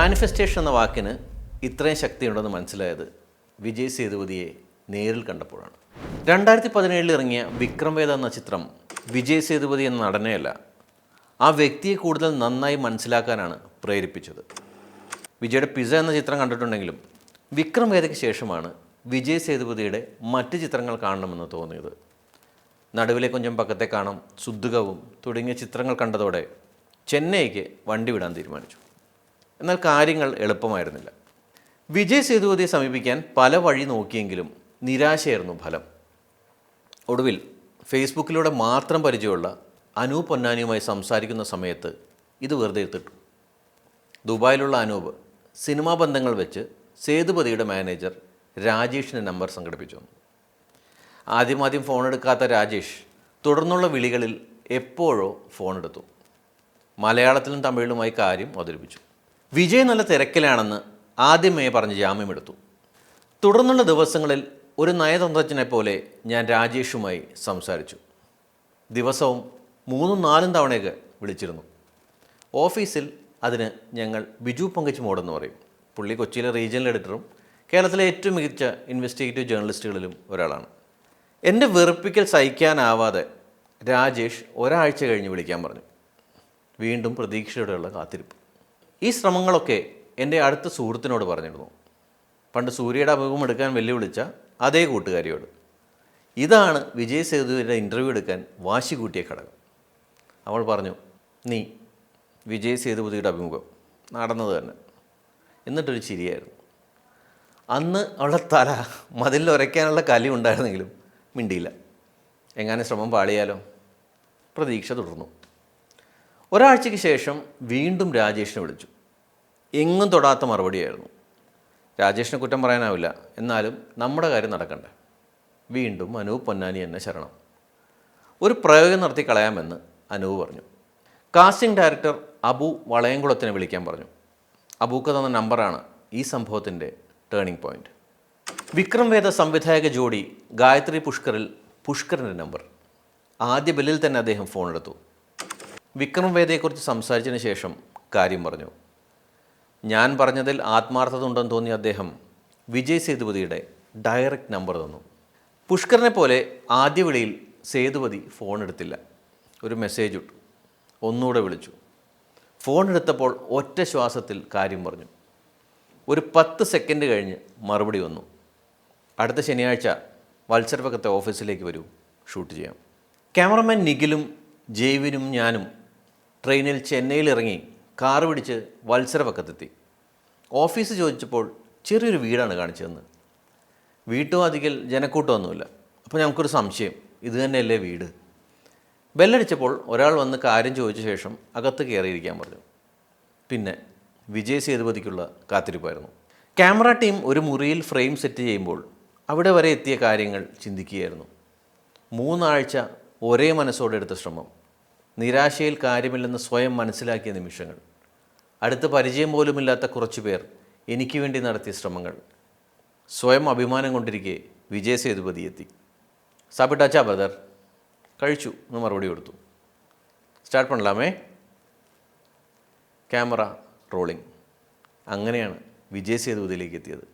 Manifestation എന്ന വാക്കിന് ഇത്രയും ശക്തിയുണ്ടെന്ന് മനസ്സിലായത് വിജയ് സേതുപതിയെ നേരിൽ കണ്ടപ്പോഴാണ്. 2017 ഇറങ്ങിയ വിക്രം വേദ എന്ന ചിത്രം വിജയ് സേതുപതി എന്ന നടനെയല്ല, ആ വ്യക്തിയെ കൂടുതൽ നന്നായി മനസ്സിലാക്കാനാണ് പ്രേരിപ്പിച്ചത്. വിജയുടെ പിസ എന്ന ചിത്രം കണ്ടിട്ടുണ്ടെങ്കിലും വിക്രം വേദയ്ക്ക് ശേഷമാണ് വിജയ് സേതുപതിയുടെ മറ്റ് ചിത്രങ്ങൾ കാണണമെന്ന് തോന്നിയത്. നടുവിലെ കൊഞ്ചം പക്കത്തെ കാണാം, സുദ്ദുകവും തുടങ്ങിയ ചിത്രങ്ങൾ കണ്ടതോടെ ചെന്നൈക്ക് വണ്ടി വിടാൻ തീരുമാനിച്ചു. എന്നാൽ കാര്യങ്ങൾ എളുപ്പമായിരുന്നില്ല. വിജയ് സേതുപതിയെ സമീപിക്കാൻ പല വഴി നോക്കിയെങ്കിലും നിരാശയായിരുന്നു ഫലം. ഒടുവിൽ ഫേസ്ബുക്കിലൂടെ മാത്രം പരിചയമുള്ള അനൂപ് പൊന്നാനിയുമായി സംസാരിക്കുന്ന സമയത്ത് ഇത് വെറുതെ എടുത്തിട്ടു. ദുബായിലുള്ള അനൂപ് സിനിമാ ബന്ധങ്ങൾ വെച്ച് സേതുപതിയുടെ മാനേജർ രാജേഷിൻ്റെ നമ്പർ സംഘടിപ്പിച്ചു വന്നു. ആദ്യം ഫോൺ എടുക്കാത്ത രാജേഷ് തുടർന്നുള്ള വിളികളിൽ എപ്പോഴോ ഫോൺ എടുത്തു. മലയാളത്തിലും തമിഴിലുമായി കാര്യം അവതരിപ്പിച്ചു. വിജയ് നല്ല തിരക്കിലാണെന്ന് ആദ്യമേ പറഞ്ഞ് ജാമ്യമെടുത്തു. തുടർന്നുള്ള ദിവസങ്ങളിൽ ഒരു നയതന്ത്രജ്ഞനെ പോലെ ഞാൻ രാജേഷുമായി സംസാരിച്ചു. ദിവസവും 3-4 തവണയൊക്കെ വിളിച്ചിരുന്നു. ഓഫീസിൽ അതിന് ഞങ്ങൾ ബിജു പങ്കജ് മോഡെന്ന് പറയും. പുള്ളി കൊച്ചിയിലെ റീജിയണൽ എഡിറ്ററും കേരളത്തിലെ ഏറ്റവും മികച്ച ഇൻവെസ്റ്റിഗേറ്റീവ് ജേർണലിസ്റ്റുകളിലും ഒരാളാണ്. എൻ്റെ വെറുപ്പിക്കൽ സഹിക്കാനാവാതെ രാജേഷ് ഒരാഴ്ച കഴിഞ്ഞ് വിളിക്കാൻ പറഞ്ഞു. വീണ്ടും പ്രതീക്ഷയോടെയുള്ള കാത്തിരിപ്പ്. ഈ ശ്രമങ്ങളൊക്കെ എൻ്റെ അടുത്ത സുഹൃത്തിനോട് പറഞ്ഞിരുന്നു. പണ്ട് സൂര്യയുടെ അഭിമുഖം എടുക്കാൻ വെല്ലുവിളിച്ച അതേ കൂട്ടുകാരിയോട്. ഇതാണ് വിജയ് സേതുവിൻ്റെ ഇൻ്റർവ്യൂ എടുക്കാൻ വാശി കൂട്ടിയ ഘടകം. അവൾ പറഞ്ഞു, നീ വിജയ് സേതുപതിയുടെ അഭിമുഖം നടന്നത് തന്നെ. എന്നിട്ടൊരു ചിരിയായിരുന്നു. അന്ന് അവളുടെ തല മതിലിൽ ഉരയ്ക്കാനുള്ള കലി ഉണ്ടായിരുന്നെങ്കിലും മിണ്ടിയില്ല. എങ്ങനെ ശ്രമം പാളിയാലോ? പ്രതീക്ഷ തുടർന്നു. ഒരാഴ്ചയ്ക്ക് ശേഷം വീണ്ടും രാജേഷിനെ വിളിച്ചു. എങ്ങും തൊടാത്ത മറുപടിയായിരുന്നു. രാജേഷിനെ കുറ്റം പറയാനാവില്ല, എന്നാലും നമ്മുടെ കാര്യം നടക്കണ്ടേ. വീണ്ടും അനൂപ് പൊന്നാനി എന്നെ ശരണം. ഒരു പ്രയോഗം നടത്തി കളയാമെന്ന് അനൂപ് പറഞ്ഞു. കാസ്റ്റിംഗ് ഡയറക്ടർ അബു വളയംകുളത്തിനെ വിളിക്കാൻ പറഞ്ഞു. അബൂക്ക് തന്ന നമ്പറാണ് ഈ സംഭവത്തിൻ്റെ ടേണിംഗ് പോയിൻ്റ്. വിക്രം വേദ സംവിധായക ജോഡി ഗായത്രി പുഷ്കറിൽ പുഷ്കറിൻ്റെ നമ്പർ. ആദ്യ ബെല്ലിൽ തന്നെ അദ്ദേഹം ഫോൺ എടുത്തു. വിക്രം വേദയെക്കുറിച്ച് സംസാരിച്ചതിന് ശേഷം കാര്യം പറഞ്ഞു. ഞാൻ പറഞ്ഞതിൽ ആത്മാർത്ഥത ഉണ്ടെന്ന് തോന്നിയ അദ്ദേഹം വിജയ് സേതുപതിയുടെ ഡയറക്റ്റ് നമ്പർ തന്നു. പുഷ്കറിനെ പോലെ ആദ്യ വിളിയിൽ സേതുപതി ഫോൺ എടുത്തില്ല. ഒരു മെസ്സേജ് ഇട്ടു. ഒന്നുകൂടെ വിളിച്ചു. ഫോൺ എടുത്തപ്പോൾ ഒറ്റ ശ്വാസത്തിൽ കാര്യം പറഞ്ഞു. ഒരു 10 സെക്കൻഡ് കഴിഞ്ഞ് മറുപടി വന്നു. അടുത്ത ശനിയാഴ്ച വത്സരപക്കത്തെ ഓഫീസിലേക്ക് വരൂ, ഷൂട്ട് ചെയ്യാം. ക്യാമറമാൻ നിഖിലും ജെയ്വിനും ഞാനും ട്രെയിനിൽ ചെന്നൈയിൽ ഇറങ്ങി കാറ് പിടിച്ച് വത്സരപക്കത്തെത്തി. ഓഫീസ് ചോദിച്ചപ്പോൾ ചെറിയൊരു വീടാണ് കാണിച്ചതെന്ന്. വീട്ടുവാതിക്കൽ ജനക്കൂട്ടമൊന്നുമില്ല. അപ്പോൾ ഞങ്ങൾക്കൊരു സംശയം, ഇത് തന്നെയല്ലേ വീട്? ബെല്ലടിച്ചപ്പോൾ ഒരാൾ വന്ന് കാര്യം ചോദിച്ച ശേഷം അകത്ത് കയറിയിരിക്കാൻ പറഞ്ഞു. പിന്നെ വിജയ് സേതുപതിക്കുള്ള കാത്തിരിപ്പായിരുന്നു. ക്യാമറ ടീം ഒരു മുറിയിൽ ഫ്രെയിം സെറ്റ് ചെയ്യുമ്പോൾ അവിടെ വരെ എത്തിയ കാര്യങ്ങൾ ചിന്തിക്കുകയായിരുന്നു. 3 ആഴ്ച ഒരേ മനസ്സോടെ എടുത്ത ശ്രമം, നിരാശയിൽ കാര്യമില്ലെന്ന് സ്വയം മനസ്സിലാക്കിയ നിമിഷങ്ങൾ, അടുത്ത് പരിചയം പോലുമില്ലാത്ത കുറച്ചു പേർ എനിക്ക് വേണ്ടി നടത്തിയ ശ്രമങ്ങൾ. സ്വയം അഭിമാനം കൊണ്ടിരിക്കെ വിജയ് സേതുപതി എത്തി. സാപ്പിട്ടാച്ചാ ബ്രദർ, കഴിച്ചു എന്ന് മറുപടി കൊടുത്തു. സ്റ്റാർട്ട് പണലാമേ. Camera rolling. അങ്ങനെയാണ് വിജയ് സേതുപതിയിലേക്ക് എത്തിയത്.